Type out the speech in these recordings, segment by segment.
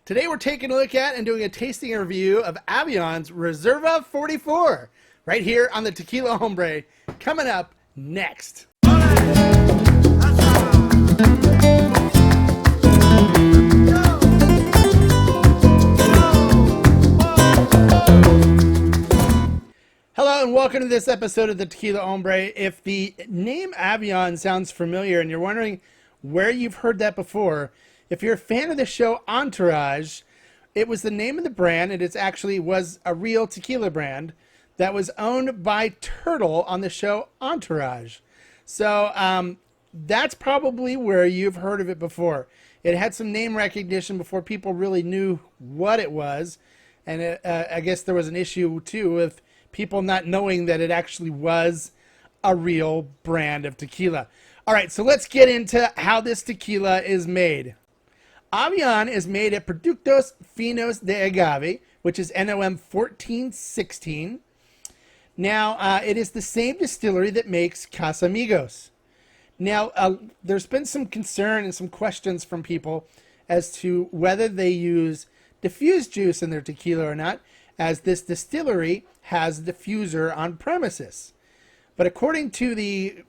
Today we're taking a look at and doing a tasting review of Avion's Reserva 44 right here on the Tequila Hombre, coming up next. Hello and welcome to this episode of the Tequila Hombre. If the name Avion sounds familiar and you're wondering where you've heard that before, if you're a fan of the show Entourage, it was the name of the brand, and it actually was a real tequila brand that was owned by Turtle on the show Entourage. So that's probably where you've heard of it before. It had some name recognition before people really knew what it was, and I guess there was an issue too with people not knowing that it actually was a real brand of tequila. All right, so let's get into how this tequila is made. Avion is made at Productos Finos de Agave, which is NOM 1416. Now, it is the same distillery that makes Casamigos. Now, there's been some concern and some questions from people as to whether they use diffused juice in their tequila or not, as this distillery has a diffuser on premises. But according to the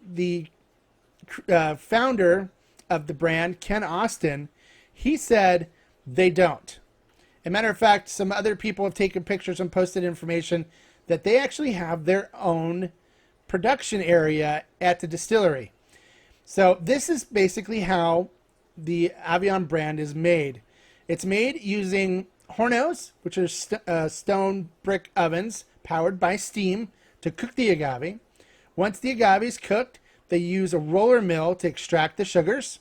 founder of the brand, Ken Austin, he said they don't. As a matter of fact, some other people have taken pictures and posted information that they actually have their own production area at the distillery. So this is basically how the Avion brand is made. It's made using hornos, which are stone brick ovens powered by steam to cook the agave. Once the agave is cooked, they use a roller mill to extract the sugars.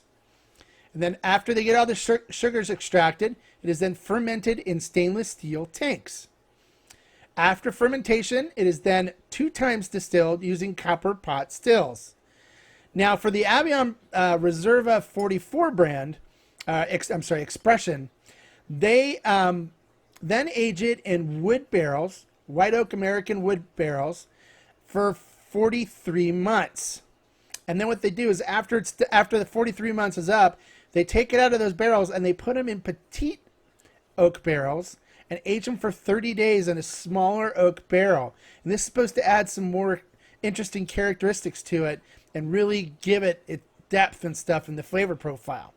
And then after they get all the sugars extracted, it is then fermented in stainless steel tanks. After fermentation, it is then 2 times distilled using copper pot stills. Now for the Avion Reserva 44 brand, expression, they then age it in wood barrels, white oak American wood barrels, for 43 months. And then what they do is after the 43 months is up, they take it out of those barrels and they put them in petite oak barrels and age them for 30 days in a smaller oak barrel. And this is supposed to add some more interesting characteristics to it and really give it depth and stuff in the flavor profile.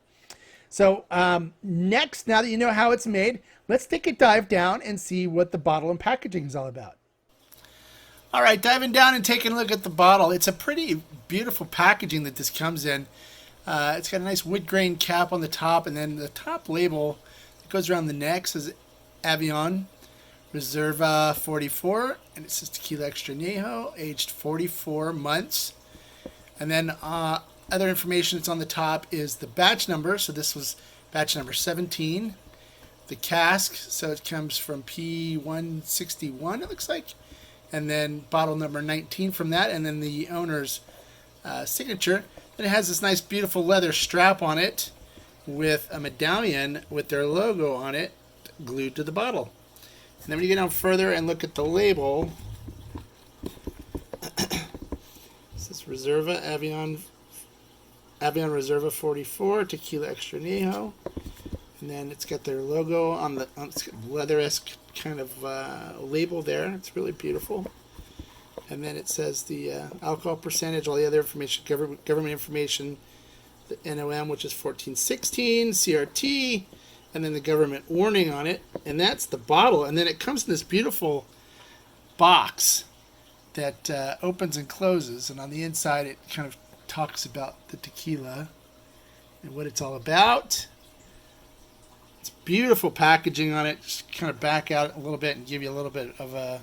So next, now that you know how it's made, let's take a dive down and see what the bottle and packaging is all about. All right, diving down and taking a look at the bottle. It's a pretty beautiful packaging that this comes in. It's got a nice wood grain cap on the top, and then the top label that goes around the neck says Avion Reserva 44, and it says Tequila Extra Anejo, aged 44 months. And then other information that's on the top is the batch number. So this was batch number 17. The cask, so it comes from P161, it looks like. And then bottle number 19 from that, and then the owner's signature. And it has this nice beautiful leather strap on it with a medallion with their logo on it glued to the bottle. And then when you get down further and look at the label, this is Reserva Avion Reserva 44 Tequila Extra Anejo. And then it's got their logo on the leather-esque kind of label there. It's really beautiful. And then it says the alcohol percentage, all the other information, government information, the NOM, which is 1416, CRT, and then the government warning on it. And that's the bottle. And then it comes in this beautiful box that opens and closes. And on the inside, it kind of talks about the tequila and what it's all about. It's beautiful packaging on it. Just kind of back out a little bit and give you a little bit of a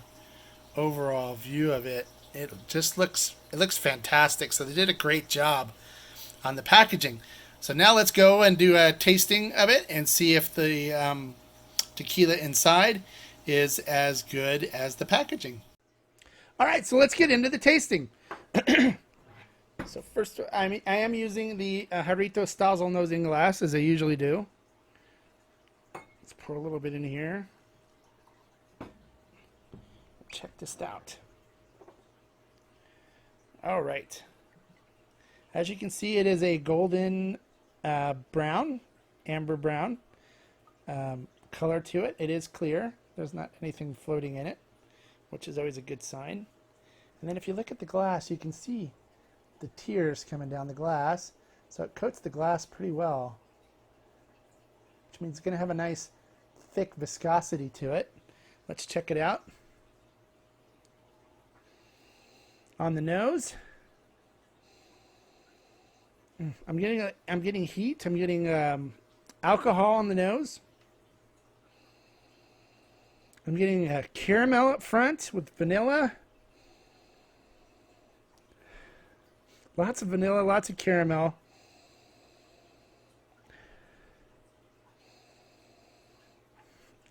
overall view of it. It looks fantastic. So they did a great job on the packaging. So now let's go and do a tasting of it and see if the tequila inside is as good as the packaging. All right, so let's get into the tasting. So first, I am using the Jarrito Stazel nosing glass, as I usually do. Let's pour a little bit in here. Check this out. All right. As you can see, it is a golden brown, amber brown color to it. It is clear. There's not anything floating in it, which is always a good sign. And then if you look at the glass, you can see the tears coming down the glass. So it coats the glass pretty well, which means it's going to have a nice thick viscosity to it. Let's check it out. On the nose, I'm getting heat. I'm getting alcohol on the nose. I'm getting caramel up front with vanilla. Lots of vanilla, lots of caramel.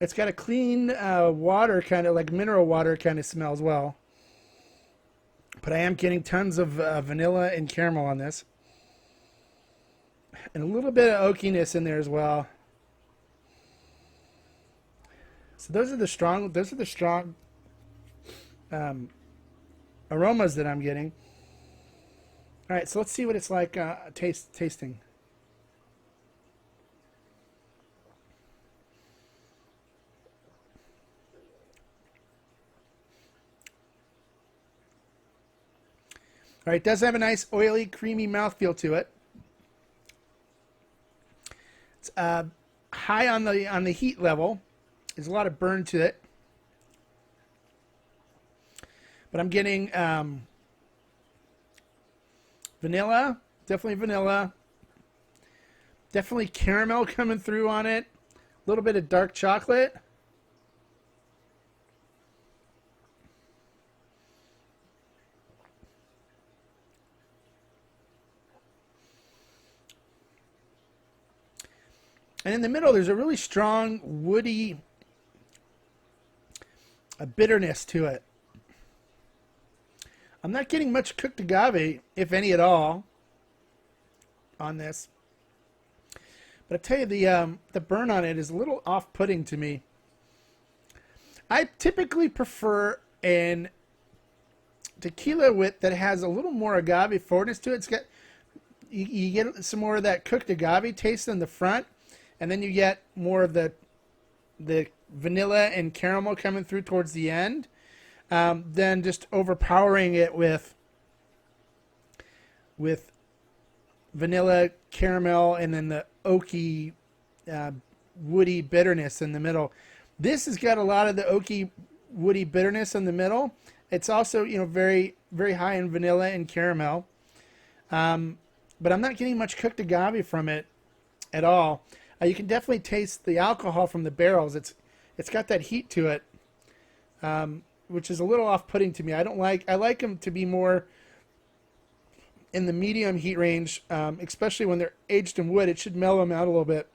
It's got a clean water, kind of like mineral water kind of smell as well. But I am getting tons of vanilla and caramel on this. And a little bit of oakiness in there as well. So those are the strong aromas that I'm getting. All right, so let's see what it's like tasting. All right, it does have a nice oily, creamy mouthfeel to it. It's high on the heat level. There's a lot of burn to it. But I'm getting vanilla, definitely vanilla. Definitely caramel coming through on it. A little bit of dark chocolate. And in the middle, there's a really strong, woody bitterness to it. I'm not getting much cooked agave, if any at all, on this. But I tell you, the burn on it is a little off-putting to me. I typically prefer an tequila that has a little more agave forwardness to it. It's got you get some more of that cooked agave taste in the front. And then you get more of the vanilla and caramel coming through towards the end, than just overpowering it with vanilla, caramel, and then the oaky, woody bitterness in the middle. This has got a lot of the oaky, woody bitterness in the middle. It's also, very, very high in vanilla and caramel. But I'm not getting much cooked agave from it at all. You can definitely taste the alcohol from the barrels. It's got that heat to it, which is a little off-putting to me. I like them to be more in the medium heat range, especially when they're aged in wood. It should mellow them out a little bit.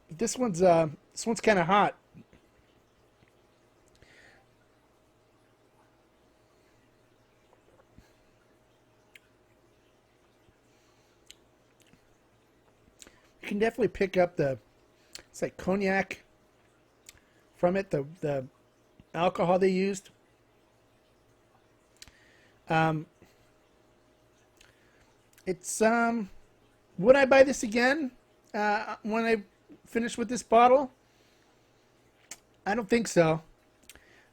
But this one's kind of hot. You can definitely pick up it's like cognac from it, the alcohol they used. It's would I buy this again when I finish with this bottle? I don't think so.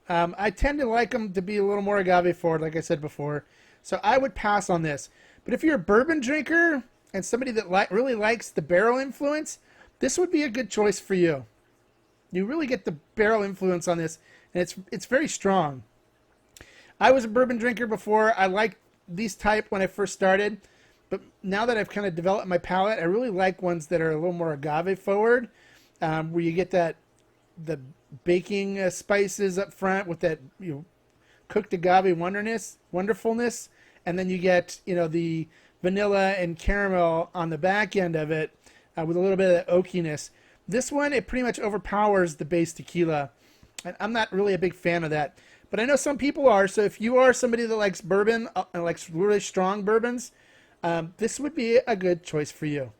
I tend to like them to be a little more agave forward, like I said before. So I would pass on this. But if you're a bourbon drinker and somebody that really likes the barrel influence, this would be a good choice for you. You really get the barrel influence on this, and it's very strong. I was a bourbon drinker before. I liked these type when I first started, but now that I've kind of developed my palate, I really like ones that are a little more agave forward, where you get the baking spices up front with that cooked agave wonderfulness, and then you get the vanilla and caramel on the back end of it, with a little bit of that oakiness. This one, it pretty much overpowers the base tequila. And I'm not really a big fan of that. But I know some people are. So if you are somebody that likes bourbon, and likes really strong bourbons, this would be a good choice for you.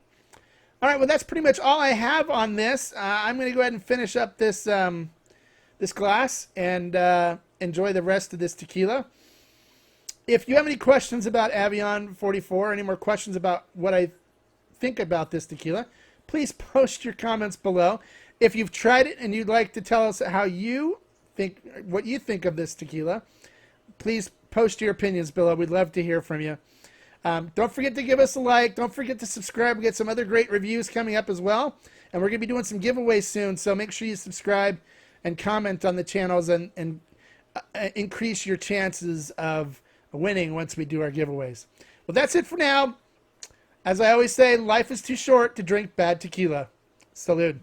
All right, well, that's pretty much all I have on this. I'm going to go ahead and finish up this glass and enjoy the rest of this tequila. If you have any questions about Avion 44, any more questions about what I think about this tequila, please post your comments below. If you've tried it and you'd like to tell us what you think of this tequila, please post your opinions below. We'd love to hear from you. Don't forget to give us a like. Don't forget to subscribe. We get some other great reviews coming up as well. And we're going to be doing some giveaways soon. So make sure you subscribe and comment on the channels and increase your chances of winning once we do our giveaways. Well, that's it for now. As I always say, life is too short to drink bad tequila. Salud.